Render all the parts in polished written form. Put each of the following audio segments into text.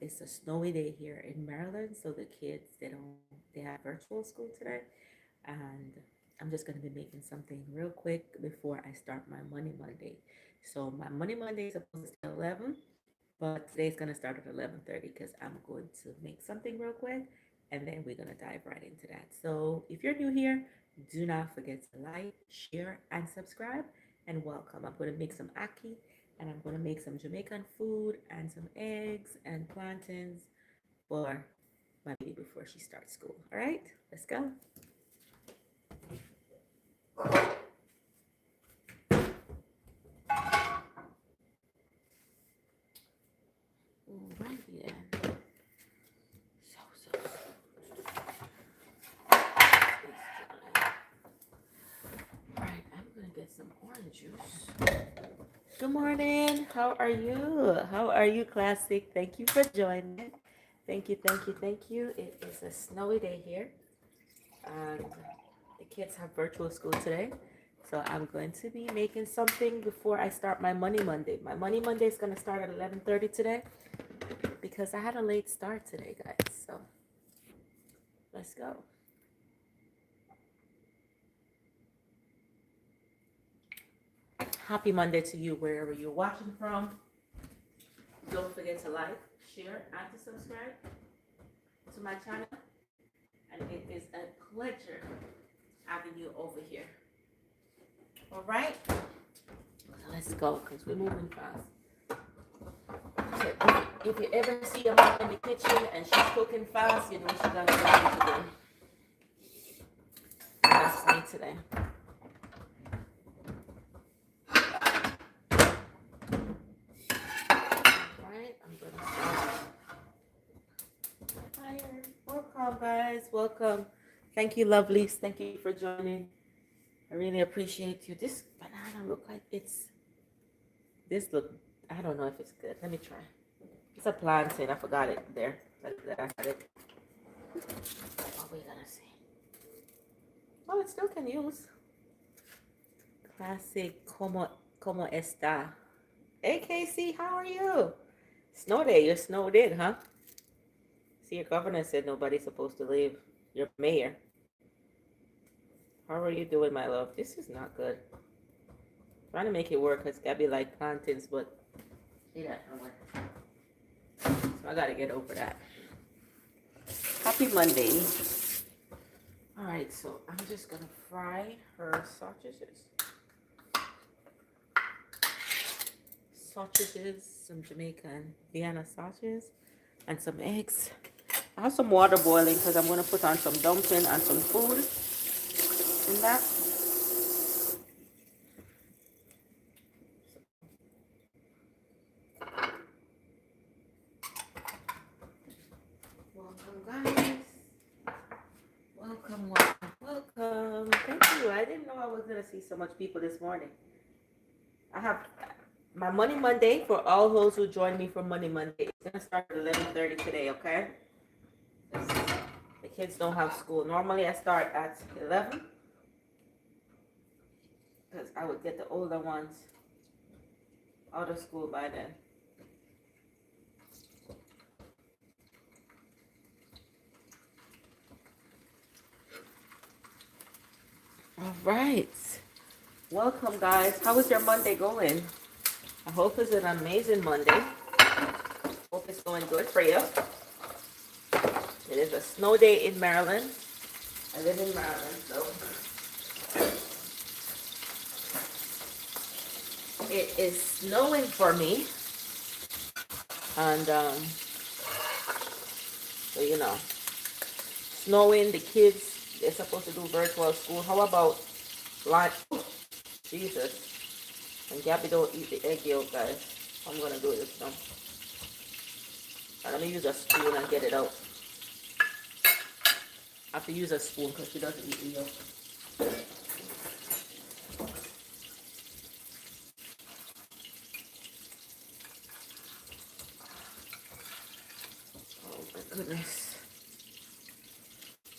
It's a snowy day here in Maryland, so the kids they have virtual school today, and I'm just gonna be making something real quick before I start my Money Monday. So my Money Monday is supposed to start at 11, but today's gonna start at 11:30 because I'm going to make something real quick, and then we're gonna dive right into that. So if you're new here, do not forget to like, share, and subscribe. And welcome. I'm gonna make some ackee, and I'm gonna make some Jamaican food and some eggs and plantains for my baby before she starts school. All right, let's go. Alrighty then. Alright, I'm gonna get some orange juice. Good morning. How are you? How are you, Classic? Thank you for joining. Thank you, thank you, thank you. It is a snowy day here, and the kids have virtual school today. So I'm going to be making something before I start my Money Monday. My Money Monday is gonna start at 11:30 today because I had a late start today, guys. So let's go. Happy Monday to you wherever you're watching from. Don't forget to like, share, and to subscribe to my channel. And it is a pleasure having you over here. All right, let's go because we're moving fast. So if you ever see your mom in the kitchen and she's cooking fast, you know she got something to do. That's me today. All right, I'm gonna start. Hi, welcome, guys. Welcome. Thank you, lovelies. Thank you for joining. I really appreciate you. This banana look like this look, I don't know if it's good. Let me try. It's a plantain. I forgot it there. That I had it. What we gonna see? Oh, it still can use. Classic. Como esta? Hey, Casey, how are you? Snow day. You're snowed in, huh? See, your governor said nobody's supposed to leave. Your mayor. How are you doing, my love? This is not good. Trying to make it work. It's gotta be like plantains, but see that don't work. So I gotta get over that. Happy Monday. All right, so I'm just gonna fry her sausages. Some Jamaican Vienna sausages, and some eggs. I have some water boiling because I'm gonna put on some dumpling and some food in that. Welcome, guys. Welcome, welcome, welcome. Thank you. I didn't know I was gonna see so much people this morning. I have my Money Monday for all those who join me for Money Monday. It's gonna start at 11:30 today. Okay. The kids don't have school. Normally I start at 11 because I would get the older ones out of school by then. All right. Welcome, guys. How is your Monday going? I hope it's an amazing Monday. Hope it's going good for you. It is a snow day in Maryland. I live in Maryland, so it is snowing for me. And so you know, snowing. The kids, they're supposed to do virtual school. How about lunch? Jesus. And Gabby don't eat the egg yolk, guys. I'm gonna do this now. And let me use a spoon and get it out. I have to use a spoon because she doesn't eat the yolk. Oh my goodness.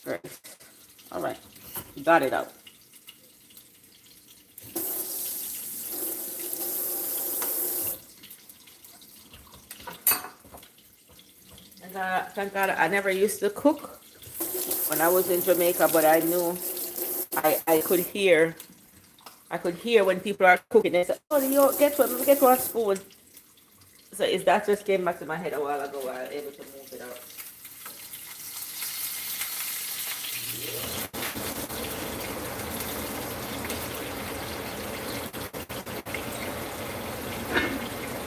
Great. All right. Got it out. Thank God I never used to cook when I was in Jamaica, but I knew I could hear. I could hear when people are cooking. They say, "Oh, yo, get one spoon." So is that just came back to my head a while ago? I was able to move it out.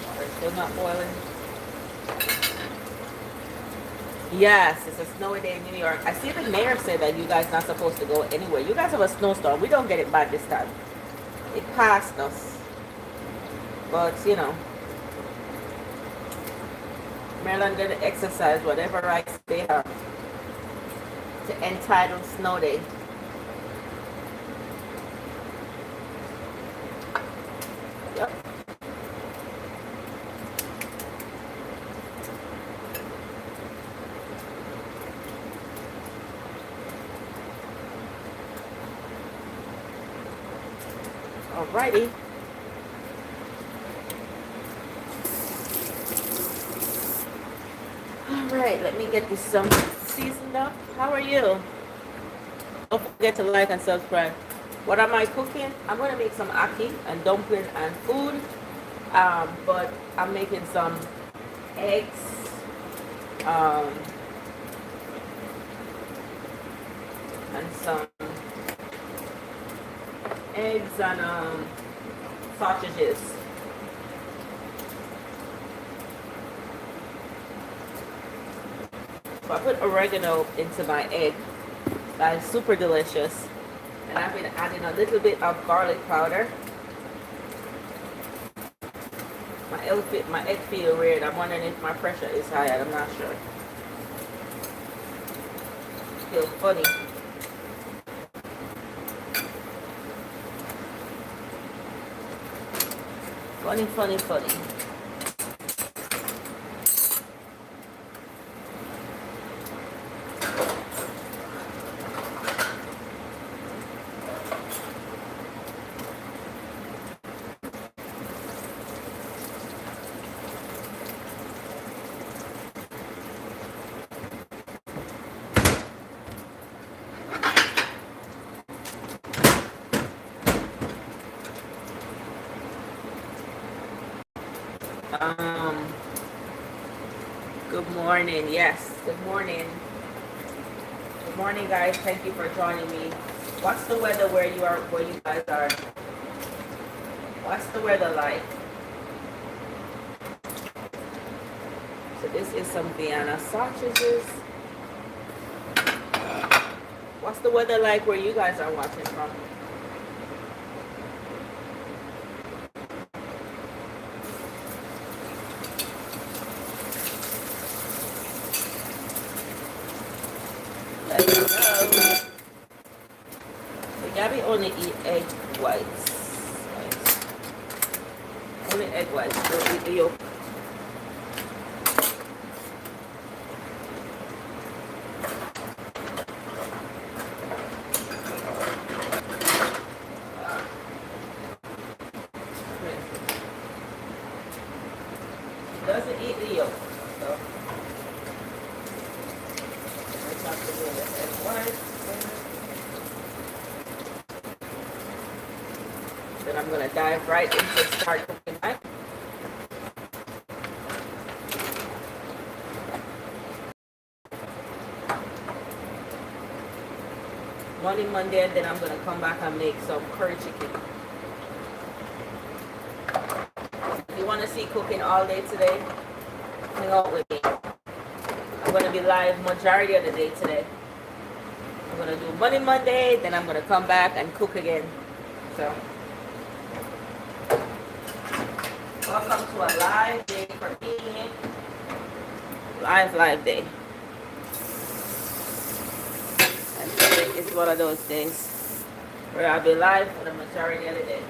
Water's still not boiling. Yes, it's a snowy day in New York. I see the mayor said that you guys not supposed to go anywhere. You guys have a snowstorm. We don't get it bad this time. It passed us, but you know, Maryland gonna exercise whatever rights they have to entitle snow day. Yep. Alrighty. Alright, let me get this some seasoned up. How are you? Don't forget to like and subscribe. What am I cooking? I'm gonna make some ackee and dumpling and food. But I'm making some eggs. And some eggs and sausages. So I put oregano into my egg. That is super delicious. And I've been adding a little bit of garlic powder. My egg feel weird. I'm wondering if my pressure is high. I'm not sure. Feels funny. Funny, funny, funny. Good morning. Yes, good morning. Good morning, guys. Thank you for joining me. What's the weather where you guys are? What's the weather like? So this is some Vienna sausages. What's the weather like where you guys are watching from? Let me know. So Gabby only eat egg whites. Only egg whites. Don't eat the yolk. Doesn't eat the yolk. So let's have to do the egg whites. Then I'm gonna dive right into start cooking my morning Monday, and then I'm gonna come back and make some curry chicken. If you wanna see cooking all day today, hang out with me. I'm gonna be live majority of the day today. I'm gonna do Monday Monday, then I'm gonna come back and cook again. So welcome to a live day for me. Live day. And today is one of those days where I'll be live for the majority of the day.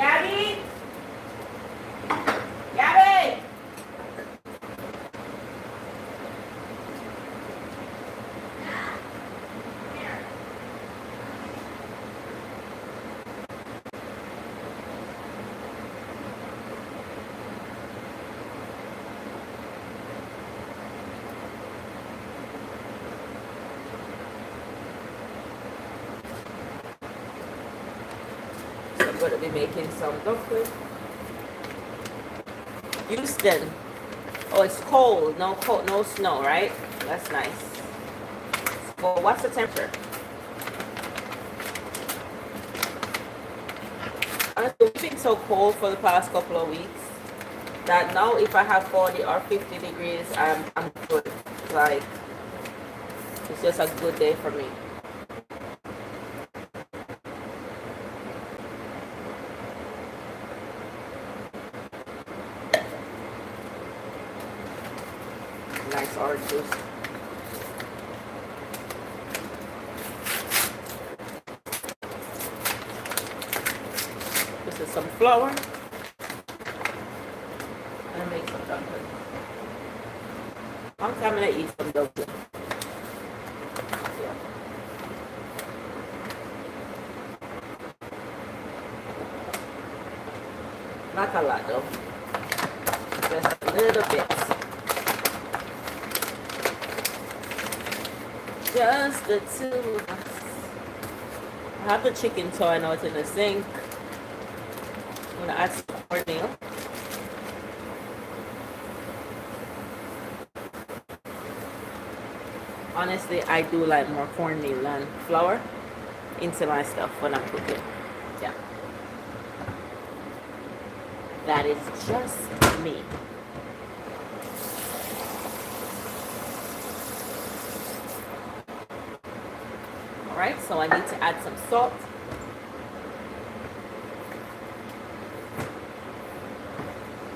Gabby? Gabby! So I'm going to be making some dumpling. Houston. Oh, it's cold. No cold, no snow, right? That's nice. Well, what's the temperature? Honestly, it's been so cold for the past couple of weeks that now if I have 40 or 50 degrees, I'm good. Like, it's just a good day for me. Nice orange juice. This is some flour. And make some dumpling. Long time I'm gonna eat some dumpling. Yeah. Not a lot though. Just a little bit. Just the two of us. I have the chicken toy now, it's in the sink. I'm gonna add some cornmeal. Honestly, I do like more cornmeal than flour into my stuff when I'm cooking. Yeah. That is just me. Alright, so I need to add some salt.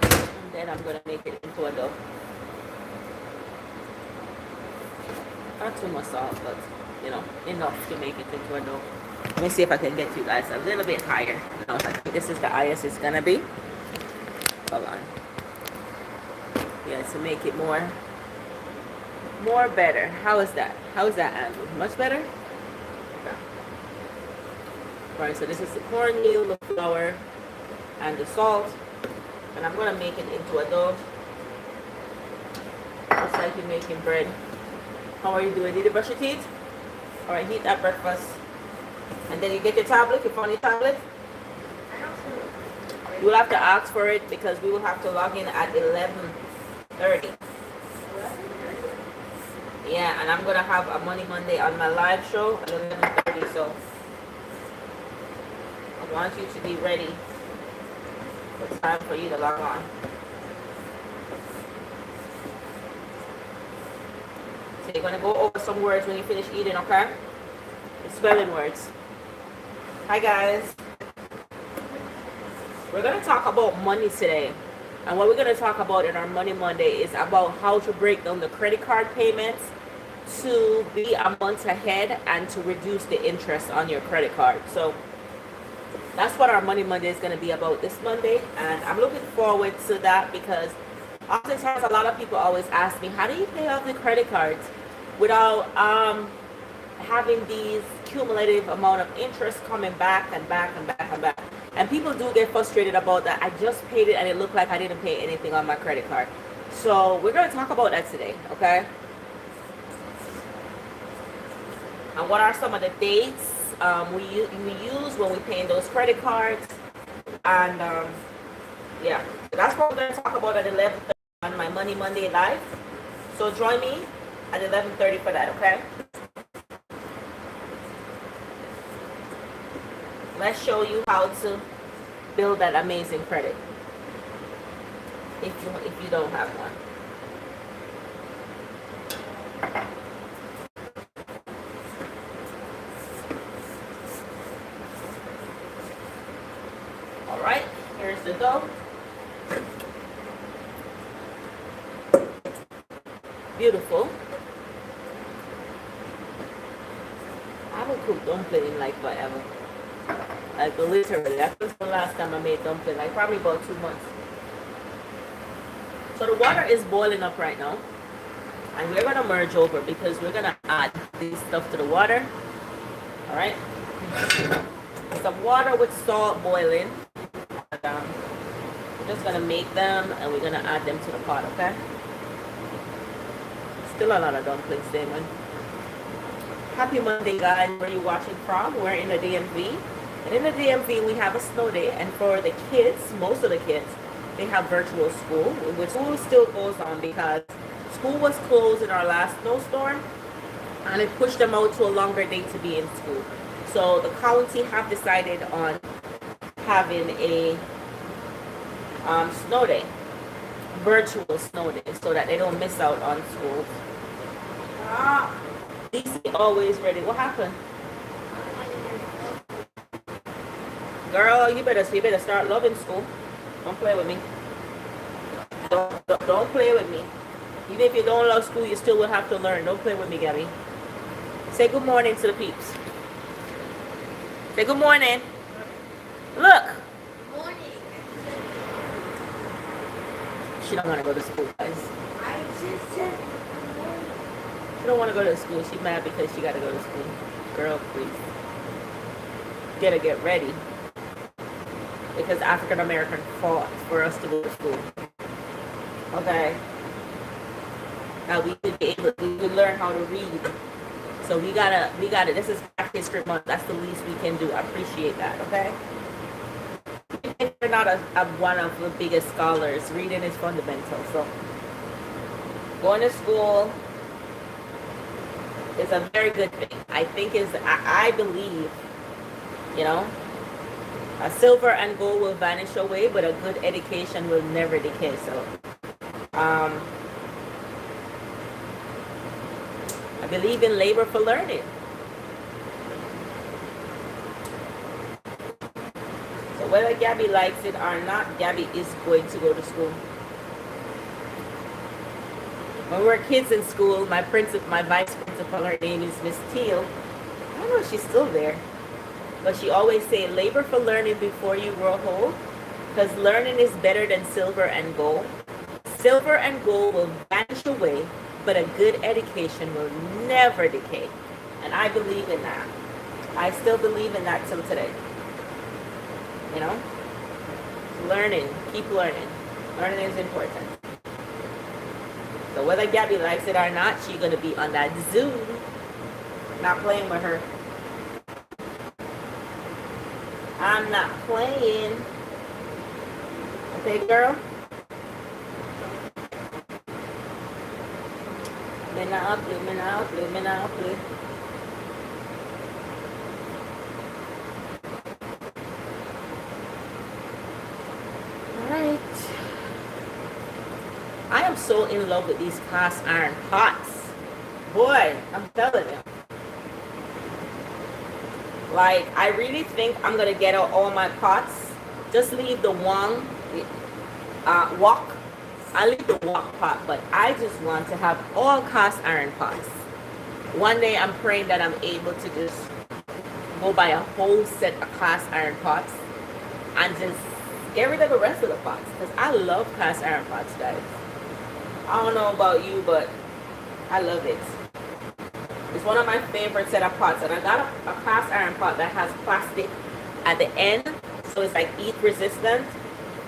And then I'm going to make it into a dough. Not too much salt, but you know, enough to make it into a dough. Let me see if I can get you guys a little bit higher. No, I think this is the highest it's going to be. Hold on. Yeah, to make it more better. How is that? How is that, Andrew? Much better? Okay. Right, so this is the cornmeal, the flour, and the salt. And I'm going to make it into a dough. Just like you're making bread. How are you doing? Did you brush your teeth? Alright, eat that breakfast. And then you get your tablet, your funny tablet. You will have to ask for it because we will have to log in at 11:30. Yeah, and I'm going to have a Money Monday on my live show at 11:30, so I want you to be ready. It's time for you to log on. So you're going to go over some words when you finish eating, okay? The spelling words. Hi guys. We're going to talk about money today. And what we're going to talk about in our Money Monday is about how to break down the credit card payments to be a month ahead and to reduce the interest on your credit card. So that's what our Money Monday is going to be about this Monday. And I'm looking forward to that because oftentimes a lot of people always ask me, how do you pay off the credit cards without having these cumulative amount of interest coming back and back and back and back? And people do get frustrated about that. I just paid it and it looked like I didn't pay anything on my credit card. So we're going to talk about that today, okay? And what are some of the dates we use when we pay in those credit cards? And yeah, that's what we're going to talk about at 11:30 on my Money Monday live. So join me at 11:30 for that, okay? Let's show you how to build that amazing credit if you don't have one. All right, here's the dough. Beautiful. I haven't cooked dumpling in like forever. Like literally, that's the last time I made dumpling. Like probably about 2 months. So the water is boiling up right now, and we're gonna merge over because we're gonna add this stuff to the water. All right. Some water with salt boiling. We're just gonna make them, and we're gonna add them to the pot. Okay. Still a lot of dumplings, Damon. Happy Monday, guys. Where are you watching from? We're in the DMV. And in the DMV, we have a snow day. And for the kids, most of the kids, they have virtual school, which school still goes on because school was closed in our last snowstorm. And it pushed them out to a longer day to be in school. So the county have decided on having a snow day, virtual snow day, so that they don't miss out on school. DC always ready. What happened? Girl, you better start loving school. Don't play with me. Don't play with me. Even if you don't love school, you still will have to learn. Don't play with me, Gabby. Say good morning to the peeps. Say good morning. Look. Morning. She don't want to go to school, guys. I just said morning. She don't want to go to school. She's mad because she got to go to school. Girl, please. Gotta get ready. Because African American fought for us to go to school. Okay. Now we could learn how to read. So we gotta, this is Black History Month. That's the least we can do. I appreciate that, okay? If you're not one of the biggest scholars, reading is fundamental. So going to school is a very good thing. I think I believe, you know, a silver and gold will vanish away, but a good education will never decay. So, I believe in labor for learning. So whether Gabby likes it or not, Gabby is going to go to school. When we were kids in school, my vice principal, her name is Miss Teal. I don't know if she's still there. But she always say, labor for learning before you grow old, because learning is better than silver and gold. Silver and gold will vanish away, but a good education will never decay. And I believe in that. I still believe in that till today. You know? Learning, keep learning. Learning is important. So whether Gabby likes it or not, she's going to be on that Zoom. Not playing with her. I'm not playing. Okay, girl? Monopoly. Alright. I am so in love with these cast iron pots. Boy, I'm telling you. Like, I really think I'm going to get out all my pots. Just leave the wok. I leave the wok pot, but I just want to have all cast iron pots. One day I'm praying that I'm able to just go buy a whole set of cast iron pots and just get rid of the rest of the pots. Because I love cast iron pots, guys. I don't know about you, but I love it. It's one of my favorite set of pots. And I got a cast iron pot that has plastic at the end. So it's like heat resistant.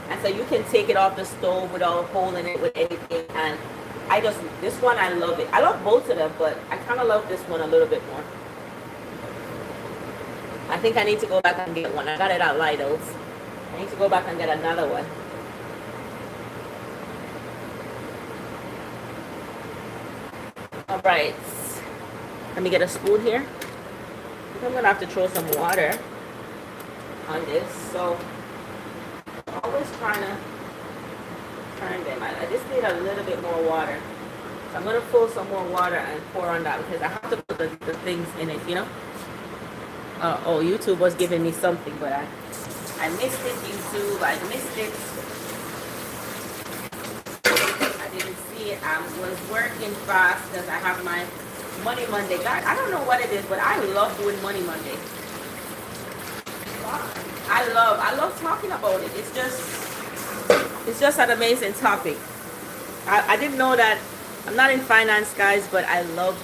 And so you can take it off the stove without holding it with anything. And this one, I love it. I love both of them, but I kind of love this one a little bit more. I think I need to go back and get one. I got it at Lidl's. I need to go back and get another one. All right. Let me get a spoon here. I think I'm going to have to throw some water on this. So, always trying them. I just need a little bit more water. So I'm going to pull some more water and pour on that because I have to put the things in it, you know? Oh, YouTube was giving me something, but I missed it, YouTube. I missed it. I didn't see it. I was working fast because I have my Money Monday. God, I don't know what it is, but I love doing Money Monday. I love talking about it. It's just an amazing topic. I didn't know that. I'm not in finance, guys, but I love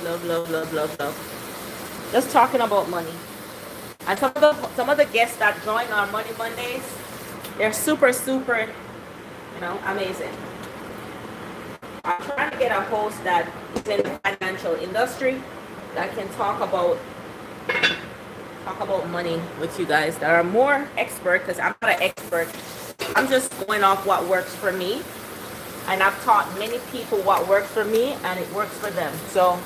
just talking about money. And some of the guests that join our Money Mondays, they're super, amazing. I'm trying to get a host that is in the financial industry that can talk about money with you guys that are more expert, because I'm not an expert. I'm just going off what works for me, and I've taught many people what works for me and it works for them. So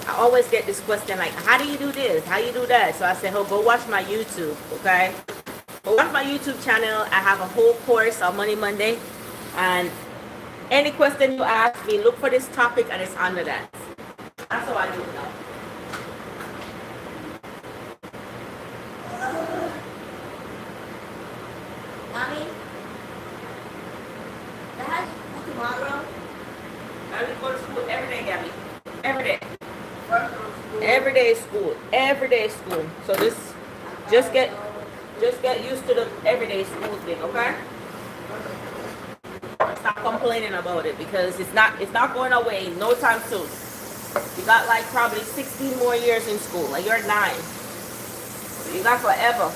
I always get this question like, how do you do this, how you do that? So I say, oh, go watch my YouTube. Okay, go watch my YouTube channel. I have a whole course on Money Monday, and any question you ask me, look for this topic and it's under that. That's how I do it now. Mommy, Dad, tomorrow. I will go to school every day, Gabby. Every day. Every day is school. Every day is school. So just get used to the everyday school thing, okay? Stop complaining about it, because it's not going away no time soon. You got like probably 16 more years in school. Like, you're 9. You got forever.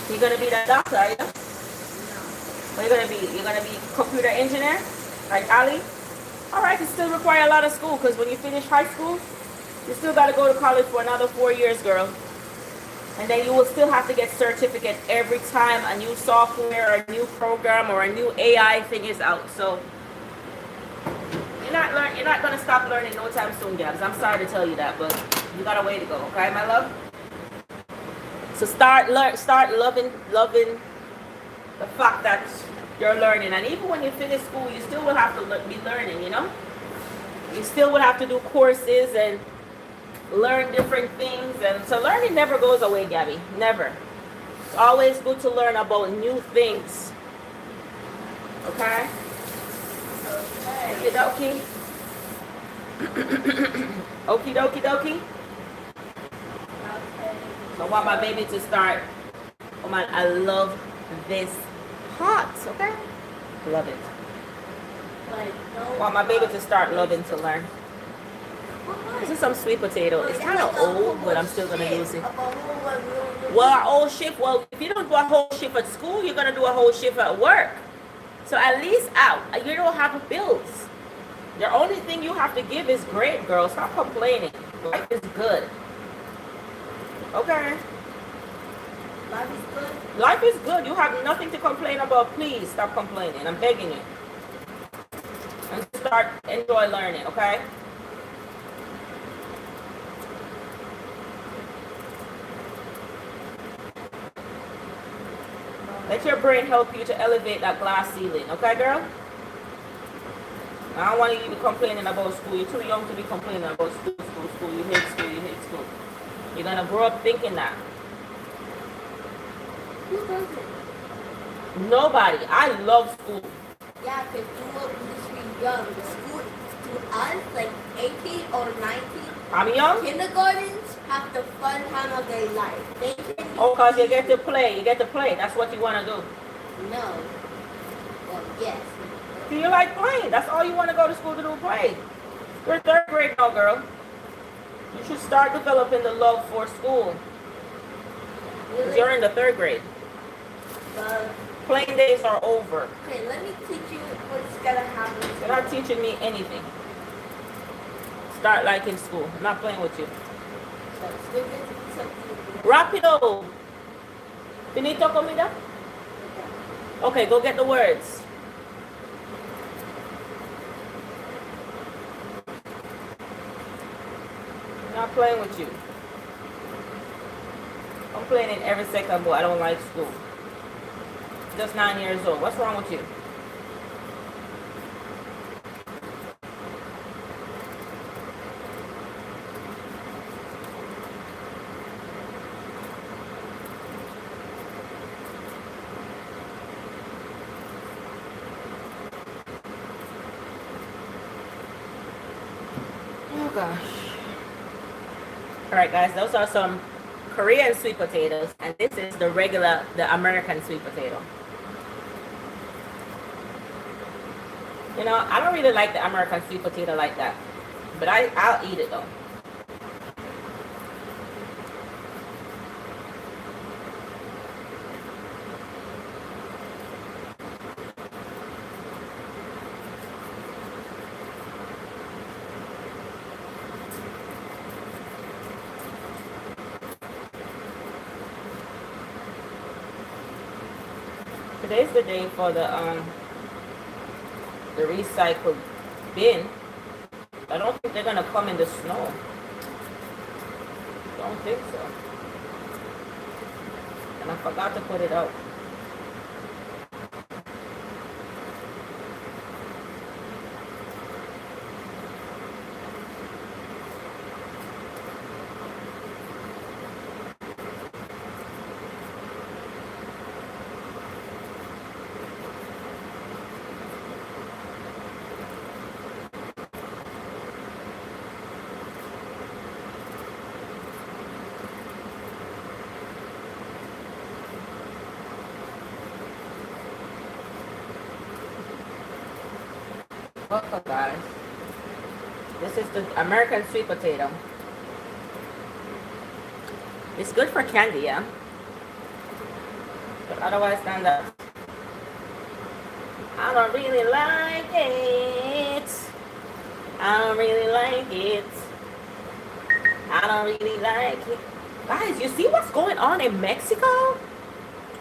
You're gonna be that doctor, are you? What are you gonna be? You're gonna be computer engineer, like Ali? All right, you still require a lot of school, because when you finish high school, you still got to go to college for another 4 years, girl. And then you will still have to get certificate every time a new software or a new program or a new AI thing is out. So you're not gonna stop learning no time soon, Gabs. I'm sorry to tell you that, but you got a way to go, okay, my love? So start loving the fact that you're learning. And even when you finish school, you still will have to be learning, you know? You still would have to do courses and learn different things. And so learning never goes away, Gabby. Never. It's always good to learn about new things. Okay? Okie dokie. Okie dokie dokie. So I want my baby to start. Oh man, I love this pot. Okay? Love it. I want my baby to start loving to learn. This is some sweet potato. It's kind of old, but I'm still going to use it. Well, a whole shift. Well, if you don't do a whole shift at school, you're going to do a whole shift at work. So at least out. You don't have bills. The only thing you have to give is great, girl. Stop complaining. Life is good. Okay. Life is good. Life is good. You have nothing to complain about. Please stop complaining. I'm begging you. And start enjoy learning, okay? Let your brain help you to elevate that glass ceiling, okay, girl? I don't want you to be complaining about school. You're too young to be complaining about school. You hate school. You're going to grow up thinking that. Who does it? Nobody. I love school. Yeah, because you look really young. The school to us, like 18 or 19. I'm young? Kindergartens have the fun time of their life. They can Oh, because you get to play. You get to play. That's what you want to do. No. Well, yes. Do you like playing? That's all you want to go to school to do, play. You're 3rd grade now, girl. You should start developing the love for school. Really? You're in the 3rd grade. Playing days are over. Okay, let me teach you what's going to happen. You're not teaching me anything. Start liking school. I'm not playing with you. So, still get to do something. Rapido. Finito comida? Okay, go get the words. I'm not playing with you. I'm complaining every second, but I don't like school. Just 9 years old. What's wrong with you? Oh gosh. Alright guys, those are some Korean sweet potatoes, and this is the American sweet potato. You know, I don't really like the American sweet potato like that, but I'll eat it though. Today's the day for the recycled bin. I don't think they're gonna come in the snow. Don't think so. And I forgot to put it out. Welcome, guys. This is the American sweet potato. It's good for candy, yeah? But otherwise than that, I don't really like it. I don't really like it. I don't really like it. Guys, you see what's going on in Mexico?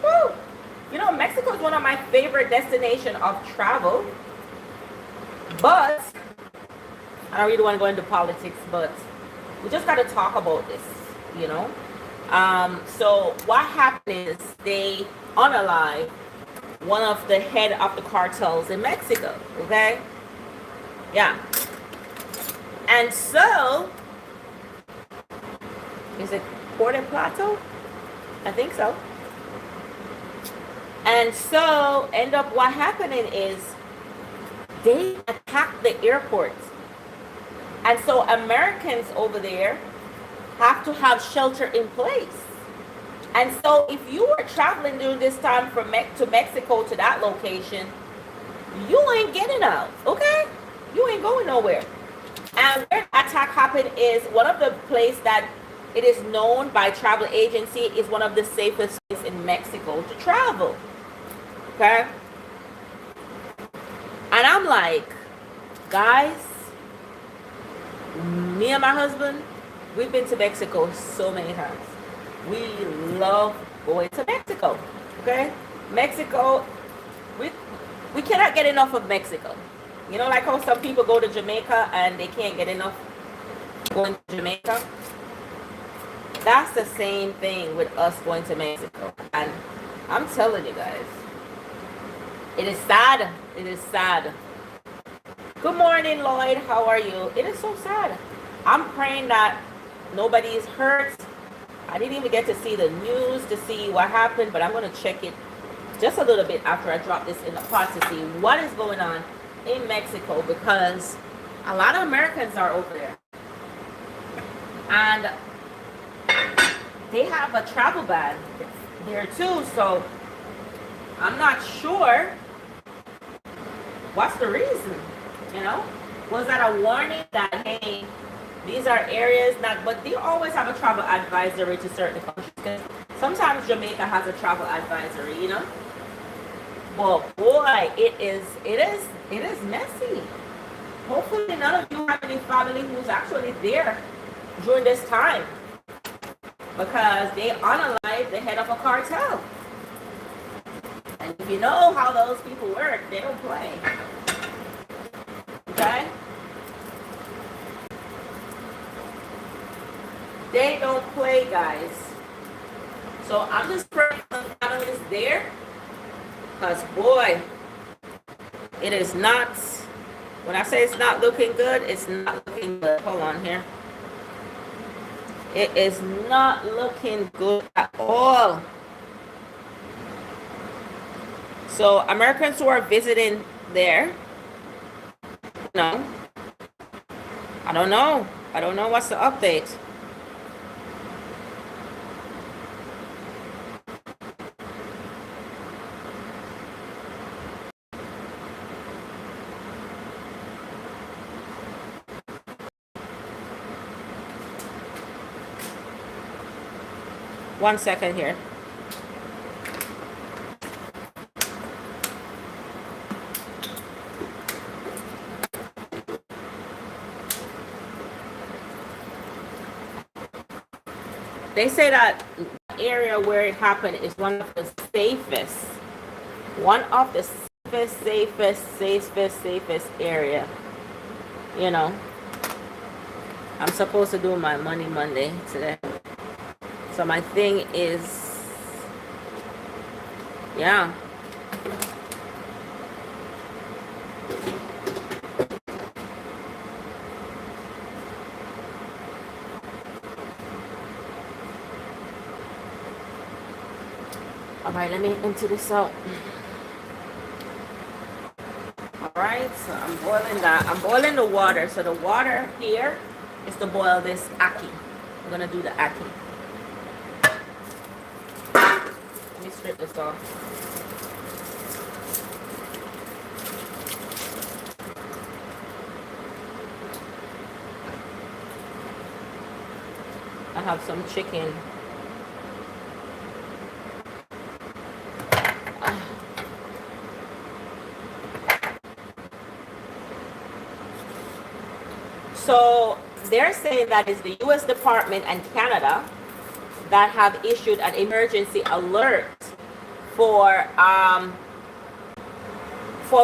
Woo! You know, Mexico is one of my favorite destinations of travel. But I don't really want to go into politics, but we just got to talk about this, you know. So what happened is they unalive one of the head of the cartels in Mexico, okay? Yeah. And so, is it Puerto Plato? I think so. And so, end up what happening is they attacked the airport. And so Americans over there have to have shelter in place. And so if you were traveling during this time from to Mexico to that location, you ain't getting out, okay? You ain't going nowhere. And where the attack happened is one of the places that it is known by travel agency is one of the safest places in Mexico to travel, okay? And I'm like, guys, me and my husband, we've been to Mexico so many times. We love going to Mexico, okay? Mexico, we cannot get enough of Mexico. You know, like how some people go to Jamaica and they can't get enough going to Jamaica? That's the same thing with us going to Mexico. And I'm telling you guys, it is sad. It is sad. Good morning, Lloyd. How are you? It is so sad. I'm praying that nobody is hurt. I didn't even get to see the news to see what happened, but I'm going to check it just a little bit after I drop this in the pot to see what is going on in Mexico, because a lot of Americans are over there. And they have a travel ban there too, so I'm not sure what's the reason, you know? Was that a warning that, hey, these are areas not, but they always have a travel advisory to certain countries. Sometimes Jamaica has a travel advisory, you know? But boy, it is messy. Hopefully none of you have any family who's actually there during this time, because they unalive the head of a cartel. And if you know how those people work, they don't play. Okay? They don't play, guys. So I'm just praying for the families there, because boy, it is not, when I say it's not looking good, it's not looking good. Hold on here. It is not looking good at all. So Americans who are visiting there, no, I don't know. I don't know what's the update. 1 second here. They say that area where it happened is one of the safest safest area. You know, I'm supposed to do my money Monday today, so my thing is, yeah. All right, let me empty this out. All right, so I'm boiling that. I'm boiling the water. So the water here is to boil this ackee. I'm gonna do the ackee. Let me strip this off. I have some chicken. So they're saying that it's the U.S. Department and Canada that have issued an emergency alert for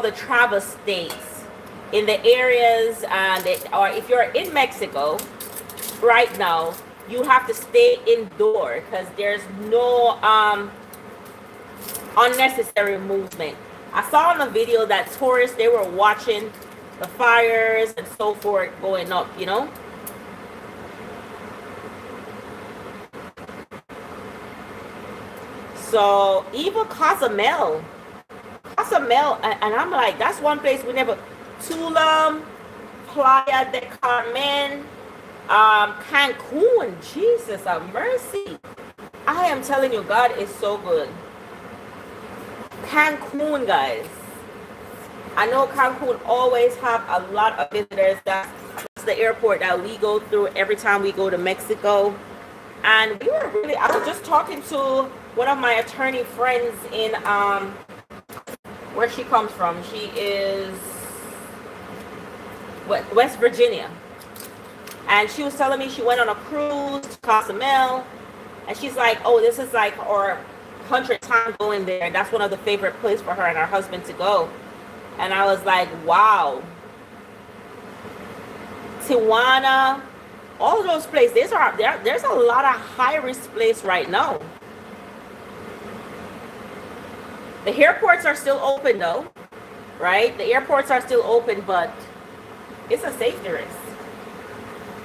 the travel states in the areas, or if you're in Mexico right now, you have to stay indoors because there's no unnecessary movement. I saw on the video that tourists, they were watching the fires and so forth going up, you know. So even Cozumel, and I'm like, that's one place we never. Tulum, Playa del Carmen, Cancun. Jesus have mercy. I am telling you, God is so good. Cancun, guys. I know Cancun always have a lot of visitors. That's the airport that we go through every time we go to Mexico. And we were really, I was just talking to one of my attorney friends in where she comes from. She is West Virginia. And she was telling me she went on a cruise to Cozumel. And she's like, oh, this is like our 100th time going there. That's one of the favorite places for her and her husband to go. And I was like, wow. Tijuana, all those places, there's a lot of high-risk places right now. The airports are still open though, right? The airports are still open, but it's a safety risk.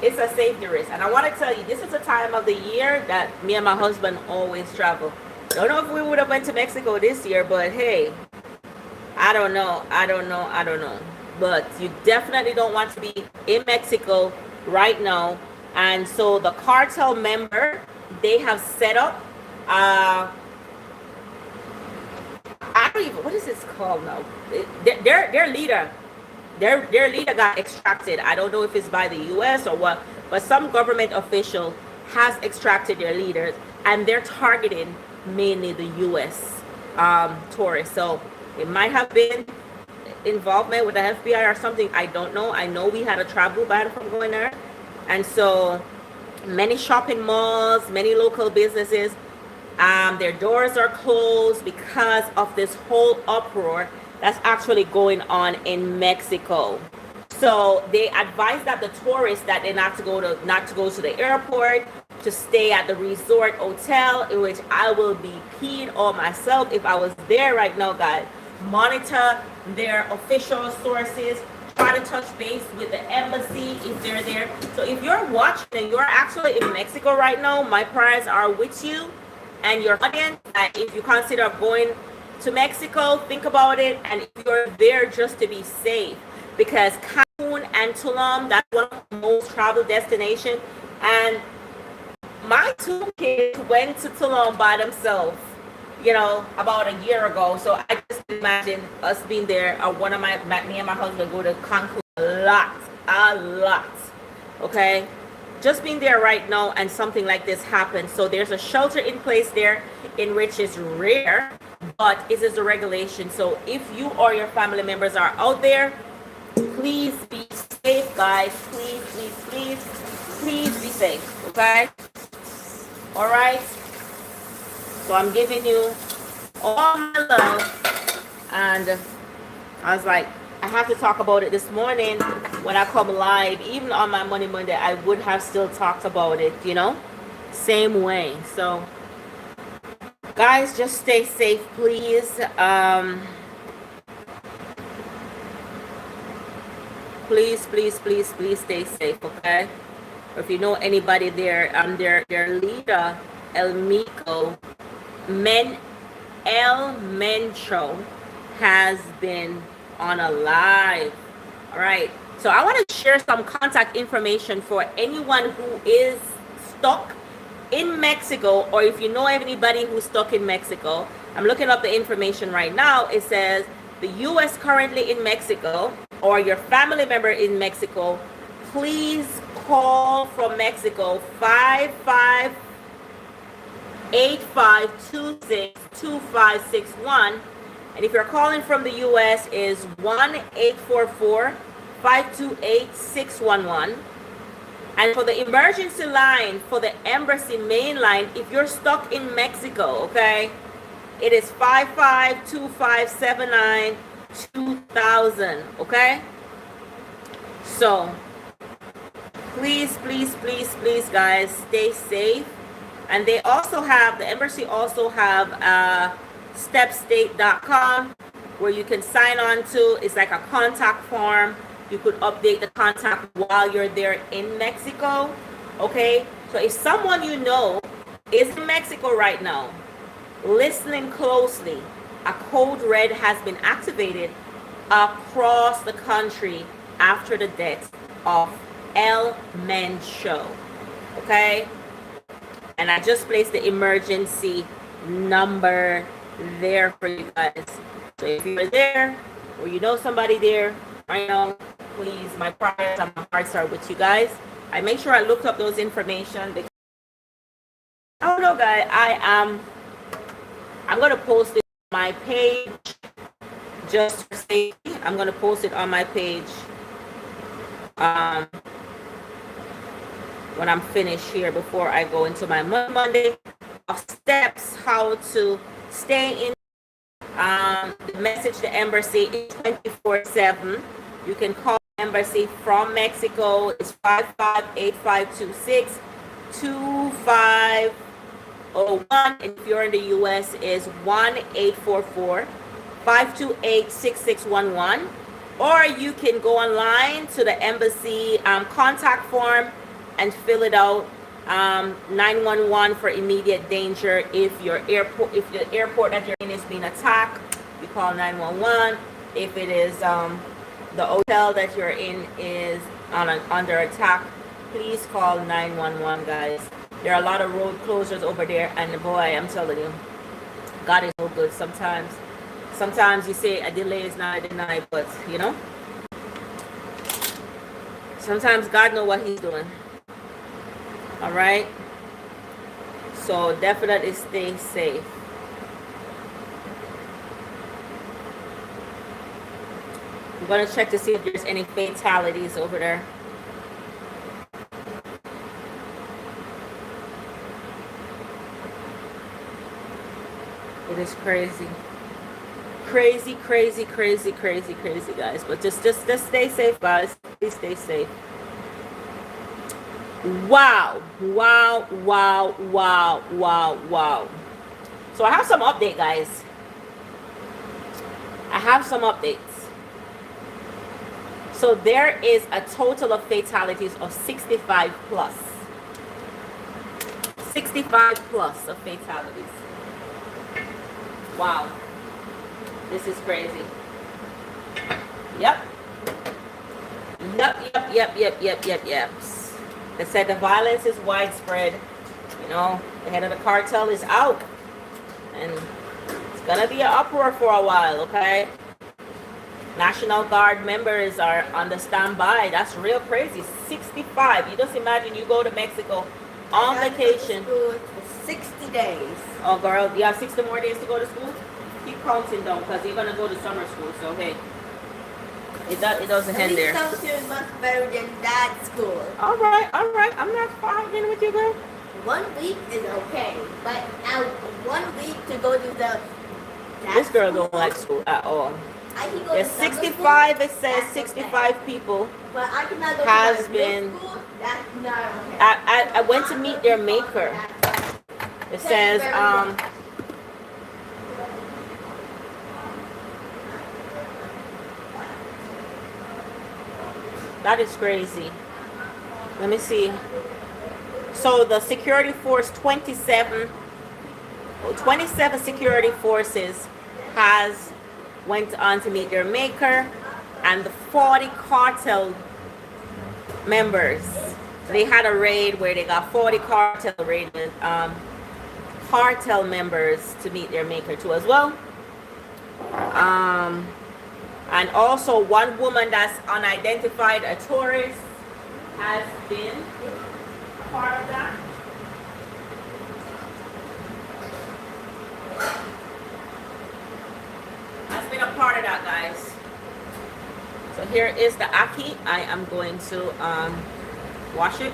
It's a safety risk. And I want to tell you, this is a time of the year that me and my husband always travel. Don't know if we would have went to Mexico this year, but hey, I don't know. But you definitely don't want to be in Mexico right now. And so the cartel member, they have set up, I don't even, what is this called now? Their leader got extracted. I don't know if it's by the U.S. or what, but some government official has extracted their leaders, and they're targeting mainly the U.S. Tourists. So it might have been involvement with the FBI or something. I don't know. I know we had a travel ban from going there, and so many shopping malls, many local businesses, their doors are closed because of this whole uproar that's actually going on in Mexico. So they advise that the tourists that they not to go to the airport, to stay at the resort hotel, in which I will be peed on myself if I was there right now, guys. Monitor their official sources. Try to touch base with the embassy if they're there. So if you're watching and you're actually in Mexico right now, my prayers are with you and your audience. If you consider going to Mexico, think about it, and if you're there, just to be safe, because Cancun and Tulum, that's one of the most traveled destinations. And my two kids went to Tulum by themselves, you know, about a year ago. So I just imagine us being there. Me and my husband go to Cancun a lot. Okay, just been there right now and something like this happened. So there's a shelter in place there, in which is rare, but it is the regulation. So if you or your family members are out there, please be safe, guys. Please, please, please, please be safe. Okay? All right. So I'm giving you all my love, and I was like, I have to talk about it this morning when I come live. Even on my Money Monday, I would have still talked about it, you know, same way. So guys, just stay safe, please. Please, please, please, please stay safe, okay? If you know anybody there, their leader, El Mico, El Mencho, has been on a live. All right, so I want to share some contact information for anyone who is stuck in Mexico, or if you know anybody who's stuck in Mexico. I'm looking up the information right now. It says the U.S. currently in Mexico, or your family member in Mexico, please call from Mexico 5585262561. And if you're calling from the U.S. is 1-844-528-611. And for the emergency line, for the embassy main line, if you're stuck in Mexico, okay, it is 5525792000, okay? So please, please, please, please, guys, stay safe. And they also have, the embassy also have stepstate.com where you can sign on to. It's like a contact form. You could update the contact while you're there in Mexico, okay? So if someone you know is in Mexico right now, listening closely, a code red has been activated across the country after the death of El Mencho, okay? And I just placed the emergency number there for you guys. So if you're there, or you know somebody there right now, please, my prayers and my hearts are with you guys. I make sure I looked up those information because I don't know, guys. I'm gonna post it on my page just for safety. I'm gonna post it on my page when I'm finished here before I go into my Monday of steps how to stay in. The message to embassy is 24/7. You can call embassy from Mexico. It's 5585262501. And if you're in the US, is 1-844-528-6611. Or you can go online to the embassy contact form and fill it out. 911 for immediate danger. If the airport that you're in is being attacked, you call 911. If it is the hotel that you're in is under attack, please call 911, guys. There are a lot of road closures over there, and boy, I'm telling you, God is so good. Sometimes you say a delay is not a deny, but you know, sometimes God knows what He's doing. All right, so definitely stay safe. I'm gonna check to see if there's any fatalities over there. It is crazy, guys. But just stay safe, guys. Please stay safe. Wow. So I have some update, guys. I have some updates. So there is a total of fatalities of 65 plus. 65 plus of fatalities. Wow. This is crazy. Yep. They said the violence is widespread. You know, the head of the cartel is out. And it's gonna be an uproar for a while, okay? National Guard members are on the standby. That's real crazy. 65. You just imagine you go to Mexico on vacation. For 60 days. Oh, girl, you have 60 more days to go to school? Keep counting down because you're going to go to summer school. So, hey, it doesn't end there. At least something much better than that school. All right. I'm not fighting with you, girl. 1 week is okay. But now 1 week to go to the... This girl don't like school at all. I can go There's to summer 65, school, it says that's 65 okay. people. But I cannot go Has to been- middle school. That's not okay. I went to meet their maker. It says, that is crazy. Let me see. So the security force, 27 security forces has went on to meet their maker, and the 40 cartel members, they had a raid where they got 40 cartel members to meet their maker too as well. And also one woman that's unidentified, a tourist, has been a part of that. Has been a part of that, guys. So here is the Ackee. I am going to wash it.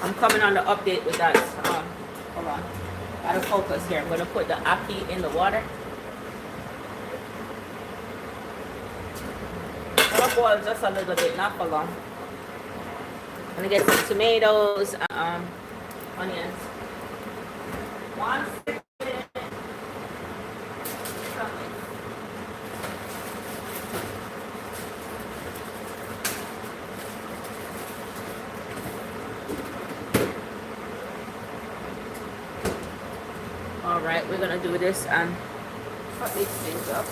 I'm coming on the update with that. Hold on. Out of focus here. I'm going to put the Ackee in the water. I'm going to boil just a little bit, not for long. I'm going to get some tomatoes, onions. 1 second. Alright, we're gonna do this and cut these things up.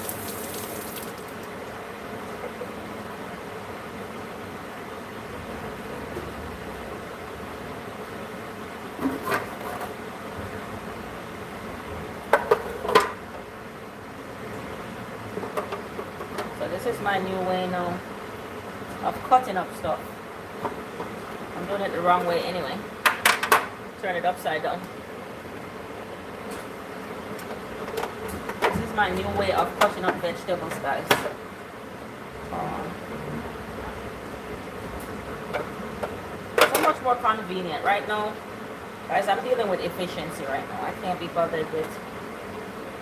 So this is my new way now of cutting up stuff. I'm doing it the wrong way anyway. Turn it upside down. My new way of cutting up vegetables, guys. So much more convenient right now, guys. I'm dealing with efficiency right now. I can't be bothered with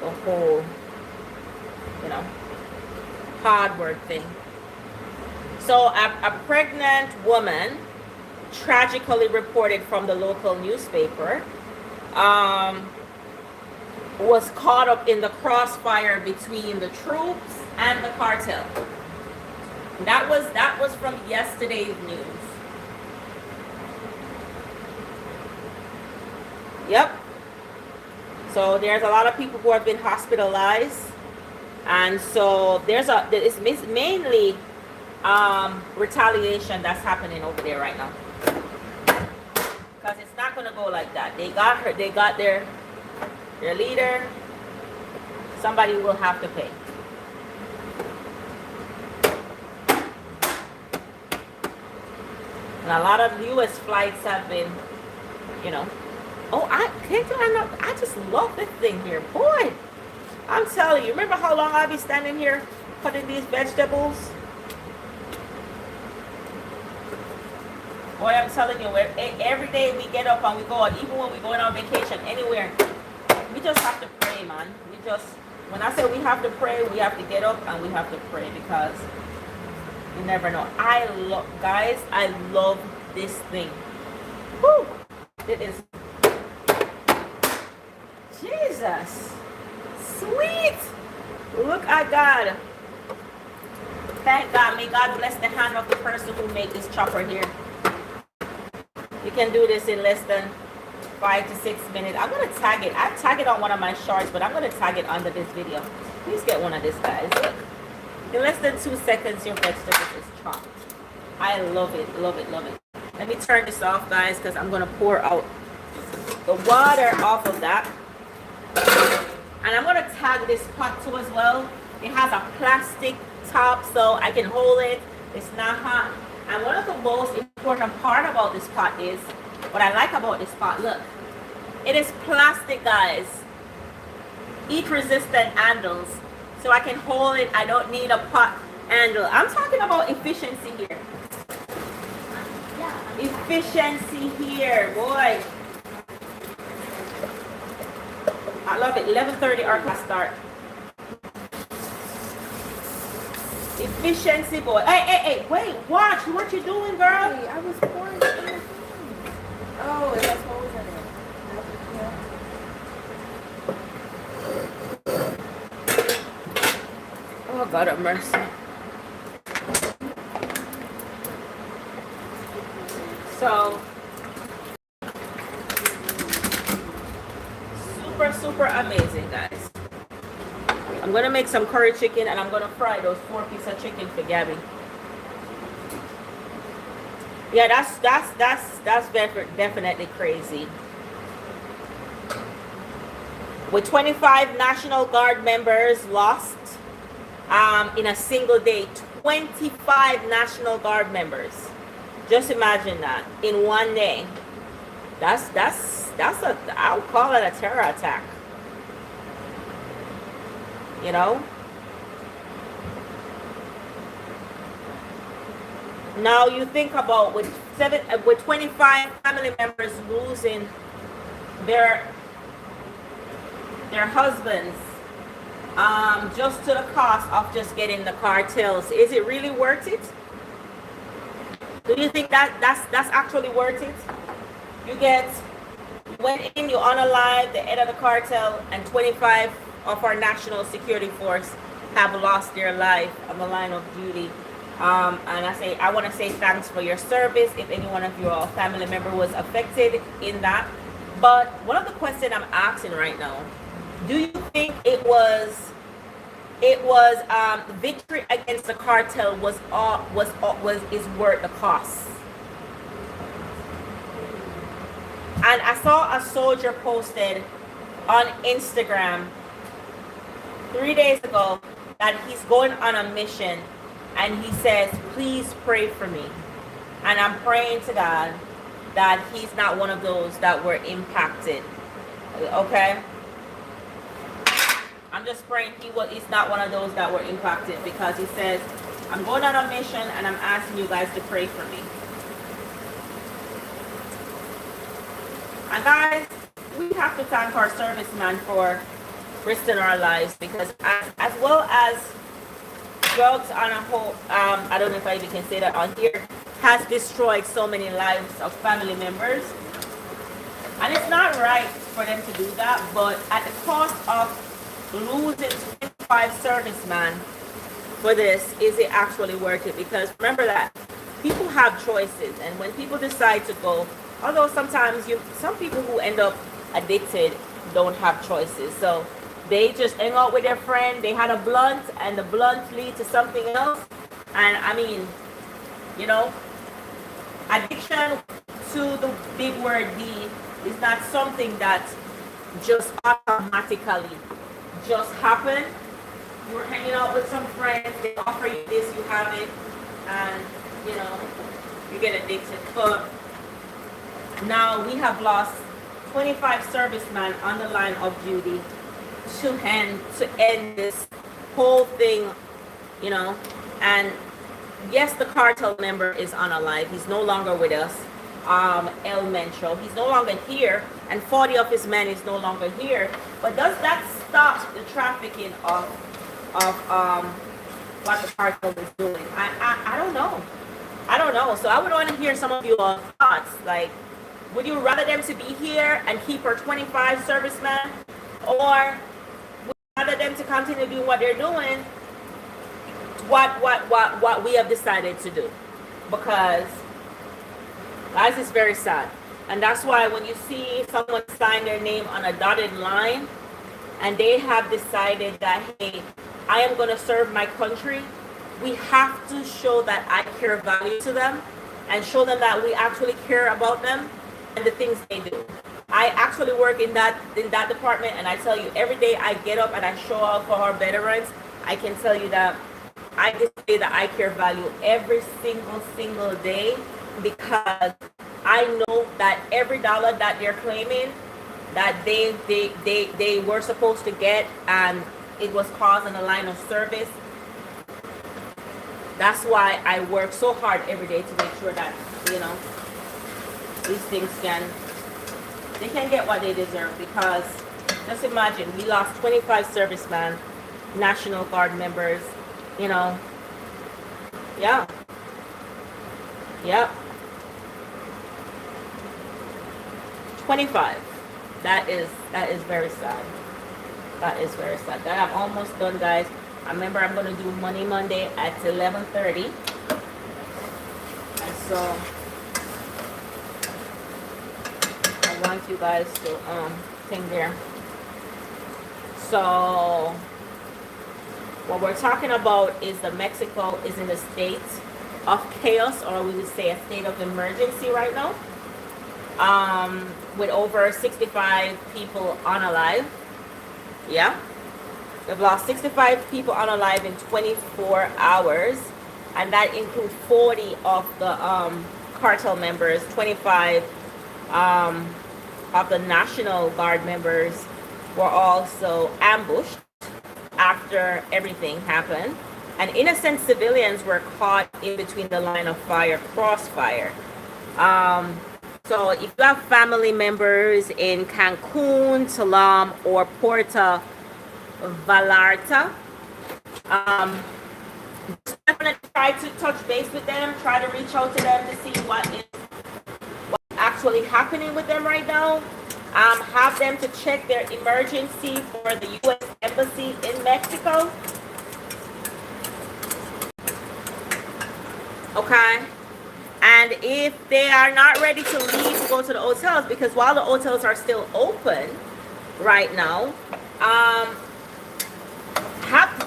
the whole, hard work thing. So a pregnant woman tragically reported from the local newspaper was caught up in the crossfire between the troops and the cartel. That was from yesterday's news. Yep. So there's a lot of people who have been hospitalized, and so it's mainly retaliation that's happening over there right now. Because it's not gonna go like that. They got her. They got their leader. Somebody will have to pay. And a lot of U.S. flights have been, I just love this thing here. Boy, I'm telling you, remember how long I'll be standing here cutting these vegetables? Boy, I'm telling you, every day we get up and we go, and even when we're going on vacation anywhere, we just have to pray, man. When I say we have to pray, we have to get up and we have to pray, because you never know. Guys, I love this thing. Woo! It is, Jesus, sweet. Look at God. Thank God. May God bless the hand of the person who made this chopper here. You can do this in less than 5 to 6 minutes. I'm gonna tag it. I tag it on one of my shorts, but I'm gonna tag it under this video. Please get one of these, guys. Look, in less than 2 seconds, your vegetables is chopped. I love it, love it, love it. Let me turn this off, guys, because I'm gonna pour out the water off of that. And I'm gonna tag this pot too as well. It has a plastic top so I can hold it. It's not hot. And one of the most important part about this pot is, what I like about this pot, look, it is plastic, guys. Heat resistant handles. So I can hold it. I don't need a pot handle. I'm talking about efficiency here. Efficiency here, boy. I love it. 11:30 our class start. Efficiency, boy. Hey, wait, watch what you doing, girl. Hey, I was pouring it in the thing. Oh, and that's what was in it. Oh, God have mercy. So, super amazing, guys. I'm gonna make some curry chicken and I'm gonna fry those 4 pieces of chicken for Gabby. Yeah, that's definitely crazy. With 25 National Guard members lost in a single day, 25 National Guard members. Just imagine that in one day. That's a, I would call it a terror attack. You know? Now you think about with 25 family members losing their husbands, just to the cost of just getting the cartels. Is it really worth it? Do you think that's actually worth it? You went in, you unalive the head of the cartel, and 25 of our national security force have lost their life on the line of duty. And I want to say thanks for your service if any one of your family member was affected in that. But one of the questions I'm asking right now, do you think it was victory against the cartel is worth the cost? And I saw a soldier posted on Instagram 3 days ago that he's going on a mission, and he says, please pray for me. And I'm praying to God that he's not one of those that were impacted. Okay? I'm just praying he's not one of those that were impacted, because he says, I'm going on a mission and I'm asking you guys to pray for me. And guys, we have to thank our servicemen for risking our lives, because as well as drugs on a whole, I don't know if I even can say that on here, has destroyed so many lives of family members. And it's not right for them to do that, but at the cost of losing 25 servicemen for this, is it actually worth it? Because remember that people have choices, and when people decide to go, although sometimes some people who end up addicted don't have choices, so they just hang out with their friend, they had a blunt, and the blunt leads to something else. And I mean, you know, addiction to the big word D is not something that just automatically just happen. You're hanging out with some friends, they offer you this, you have it, and you know, you get addicted. But now we have lost 25 servicemen on the line of duty to end this whole thing, you know. And yes, the cartel member is unalive. He's no longer with us. El Mencho, he's no longer here, and 40 of his men is no longer here. But does that stop the trafficking of what the cartel is doing? I don't know. I don't know. So I would want to hear some of your thoughts. Like, would you rather them to be here and keep our 25 servicemen, or would you rather them to continue doing what they're doing? What we have decided to do? Because guys, it's very sad. And that's why when you see someone sign their name on a dotted line and they have decided that, hey, I am going to serve my country, we have to show that I care value to them and show them that we actually care about them and the things they do. I actually work in that department, and I tell you, every day I get up and I show up for our veterans, I can tell you that I display the I care value every single day, because I know that every dollar that they're claiming that they were supposed to get, and it was caused in the line of service. That's why I work so hard every day to make sure that, you know, these things can get what they deserve. Because just imagine, we lost 25 servicemen, National Guard members, you know. Yeah. Yep. 25. That is very sad. That is very sad. That I'm almost done, guys. I remember I'm going to do Money Monday at 11:30. And so I want you guys to think there. So what we're talking about is that Mexico is in a state of chaos, or we would say a state of emergency right now, with over 65 people unalive. Yeah, we've lost 65 people unalive in 24 hours, and that includes 40 of the cartel members, 25 of the National Guard members were also ambushed after everything happened, and innocent civilians were caught in between the line of fire, crossfire. So if you have family members in Cancun, Tulum, or Puerto Vallarta, definitely try to touch base with them, try to reach out to them to see what's actually happening with them right now. Have them to check their emergency for the U.S. Embassy in Mexico. Okay. And if they are not ready to leave to go to the hotels, because while the hotels are still open right now,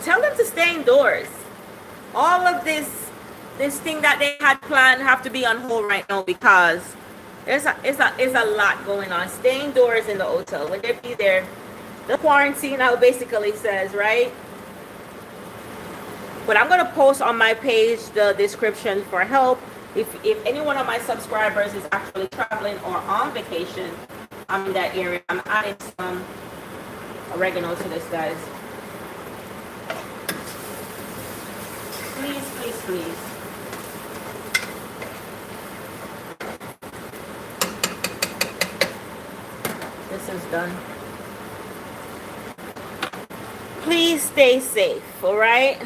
tell them to stay indoors. All of this thing that they had planned have to be on hold right now, because it's a lot going on. Stay indoors in the hotel. When they be there, the quarantine now basically says, right? But I'm going to post on my page the description for help. If any one of my subscribers is actually traveling or on vacation, I'm in that area, I'm adding some oregano to this, guys. Please, please, please. This is done. Please stay safe, all right?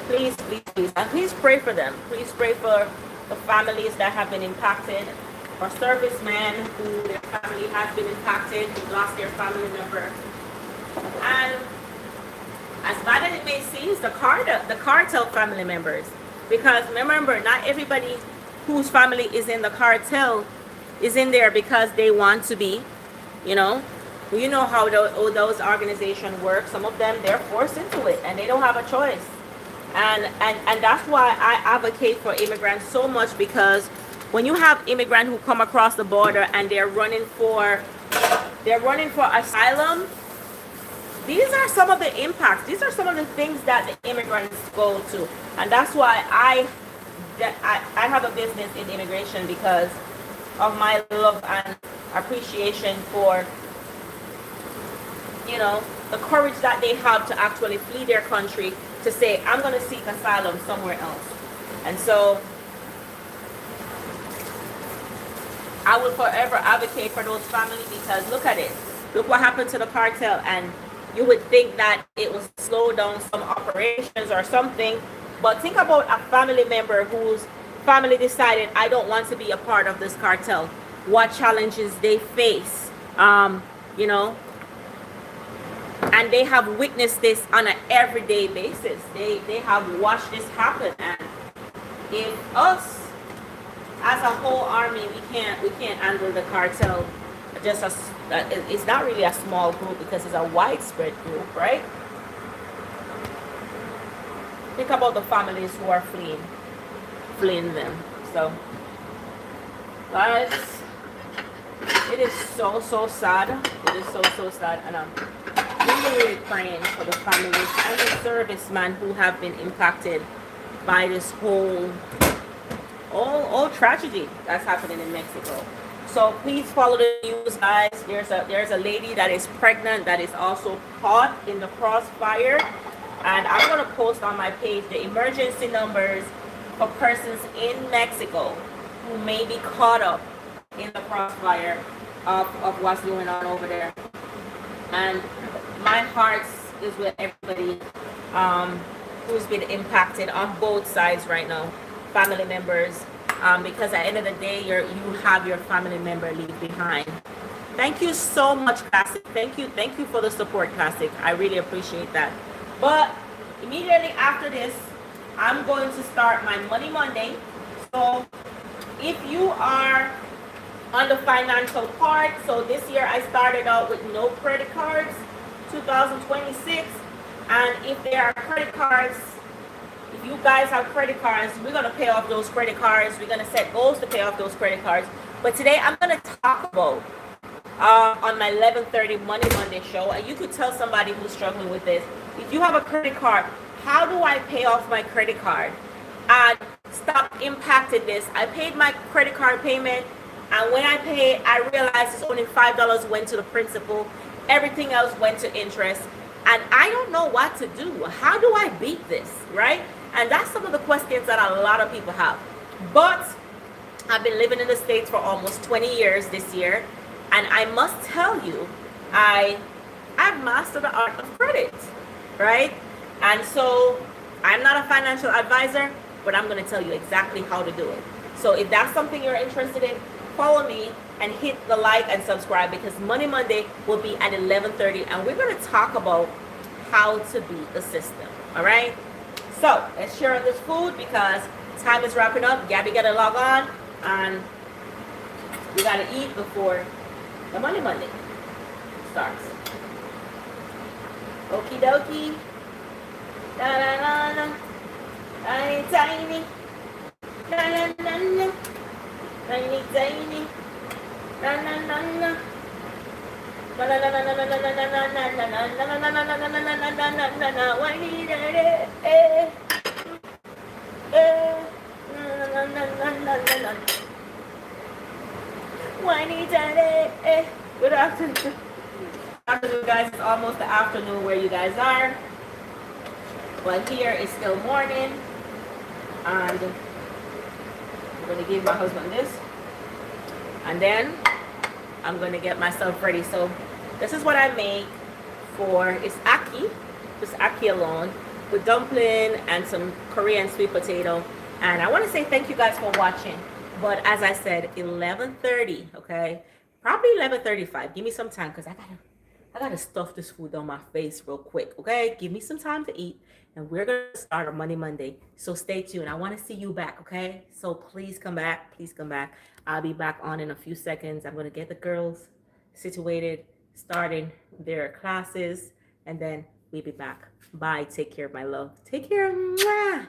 Please, please, please. And please pray for them. Please pray for the families that have been impacted, or servicemen who their family has been impacted, who lost their family member. And as bad as it may seem, the cartel family members. Because remember, not everybody whose family is in the cartel is in there because they want to be, you know. You know how those organizations work. Some of them, they're forced into it and they don't have a choice. And that's why I advocate for immigrants so much, because when you have immigrants who come across the border and they're running for asylum, these are some of the impacts. These are some of the things that the immigrants go to. And that's why I have a business in immigration, because of my love and appreciation for, you know, the courage that they have to actually flee their country, to say, I'm going to seek asylum somewhere else. And so I will forever advocate for those families, because look at it. Look what happened to the cartel. And you would think that it will slow down some operations or something. But think about a family member whose family decided, I don't want to be a part of this cartel. What challenges they face, you know. And they have witnessed this on an everyday basis. They have watched this happen. And if us as a whole army, we can't handle the cartel. Just it's not really a small group because it's a widespread group, right? Think about the families who are fleeing them. So, guys, it is so sad. It is so sad, and I'm really praying for the families and the servicemen who have been impacted by this whole all tragedy that's happening in Mexico. So please follow the news, guys. There's a lady that is pregnant that is also caught in the crossfire, and I'm gonna post on my page the emergency numbers for persons in Mexico who may be caught up in the crossfire of what's going on over there. And my heart is with everybody who's been impacted on both sides right now, family members, because at the end of the day, you have your family member leave behind. Thank you so much, Classic. Thank you for the support, Classic. I really appreciate that. But immediately after this, I'm going to start my Money Monday. So if you are on the financial part, so this year I started out with no credit cards, 2026, and if there are credit cards, if you guys have credit cards, we're going to pay off those credit cards. We're going to set goals to pay off those credit cards. But today I'm going to talk about on my 11:30 Money Monday show, and you could tell somebody who's struggling with this, if you have a credit card, how do I pay off my credit card and stop impacting this? I paid my credit card payment, and when I paid, I realized it's only $5 went to the principal. Everything else went to interest. And I don't know what to do. How do I beat this, right? And that's some of the questions that a lot of people have. But I've been living in the States for almost 20 years this year. And I must tell you, I've mastered the art of credit, right? And so I'm not a financial advisor, but I'm going to tell you exactly how to do it. So if that's something you're interested in, follow me and hit the like and subscribe, because Money Monday will be at 11:30, and we're going to talk about how to beat the system. All right? So let's share this food because time is wrapping up. Gabby got to log on, and we got to eat before the Money Monday starts. Okie dokie. Da da da da. Tiny tiny. Da da da da. Tiny tiny. Na na na na. Na na na na na na na na na na na na na na na. Why did it? Na na na na na na. Why did it? Good afternoon. Afternoon, guys. It's almost the afternoon where you guys are. But here it's still morning, and I'm gonna give my husband this. And then I'm going to get myself ready. So this is what I make for, it's Ackee, just Ackee alone, with dumpling and some Korean sweet potato. And I want to say thank you guys for watching. But as I said, 11:30, okay? Probably 11:35. Give me some time because I gotta stuff this food on my face real quick, okay? Give me some time to eat, and we're gonna start our Money Monday. So stay tuned. I want to see you back, okay? So please come back. Please come back. I'll be back on in a few seconds. I'm gonna get the girls situated, starting their classes, and then we'll be back. Bye. Take care, my love. Take care. Mwah.